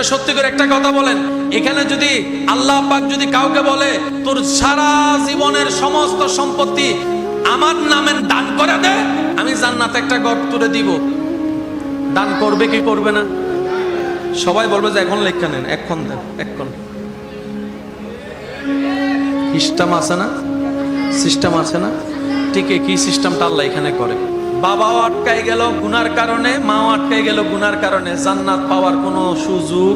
সত্যি করে একটা কথা বলেন, এখানে যদি আল্লাহ পাক যদি কাউকে বলে তোর সারা জীবনের সমস্ত সম্পত্তি আমার নামে দান করে দে, আমি জান্নাতে একটা ঘর তুলে দিব, দান করবে কি করবে না? সবাই বলবে যে এখন লেখা নেন, এখন দেন, এখন সিস্টেম আছে না, সিস্টেম আছে না? ঠিক কি সিস্টেমটা আল্লাহ এখানে করে। বাবাও আটকাই গেল গুনার কারণে, মাও আটকাই গেল গুনার কারণে, জান্নাত পাওয়ার কোনো সুযোগ।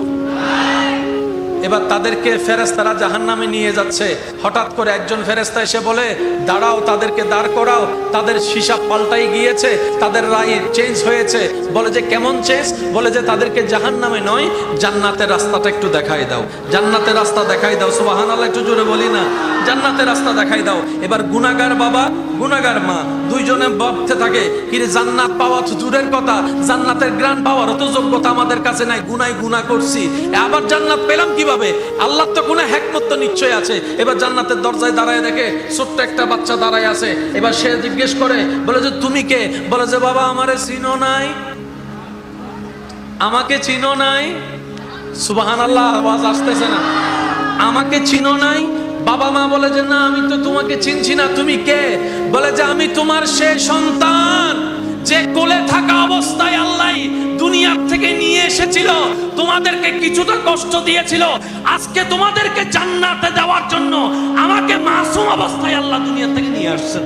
এবার তাদেরকে ফেরেশতারা জাহান্নামে নিয়ে যাচ্ছে। হঠাৎ করে একজন ফেরেশতা এসে বলে দাঁড়াও, তাদেরকে দাঁড় করাও। তাদের হিসাব পাল্টাই গিয়েছে, তাদের রায় চেঞ্জ হয়েছে। বলে যে কেমন চেঞ্জ? বলে যে তাদেরকে জাহান্নামে নয়, জান্নাতের রাস্তাটা একটু দেখাই দাও, জান্নাতের রাস্তা দেখাই দাও। সুবহানাল্লাহ, একটু জোরে বলি না, জান্নাতের রাস্তা দেখাই দাও। এবার গুনাহগার বাবা গুনাহগার মা দুইজনে ভাবতে থাকে কিরে জান্নাত পাওয়া তো দূরের কথা, জান্নাতের গ্রান পাওয়ার তো যোগ্যতা আমাদের কাছে নাই, গুনায় গুনাহ করছি, আবার জান্নাত পেলাম কিভাবে? আল্লাহর তো কোনো হিকমত তো নিশ্চয় আছে। এবার জান্নাতের দরজায় দাঁড়ায় দেখে ছোট্ট একটা বাচ্চা দাঁড়ায় আছে। এবার সে জিজ্ঞেস করে, বলে যে তুমি কে? বলে যে বাবা আমারে চিনো নাই, আমাকে চিনো নাই। সুবহানাল্লাহ, আওয়াজ আসতেছে না? আমাকে চিনো নাই? বাবা মা বলে যে না আমি তো তোমাকে চিনছি না, তুমি কে? বলে যে আমি তোমার সেই সন্তান যে কোলে থাকা অবস্থায় আল্লাহ দুনিয়ার থেকে নিয়ে এসেছিল, তোমাদেরকে কিছুটা কষ্ট দিয়েছিল, আজকে তোমাদেরকে জান্নাতে দেওয়ার জন্য আমাকে মাসুম অবস্থায় আল্লাহ দুনিয়া থেকে নিয়ে আসছেন।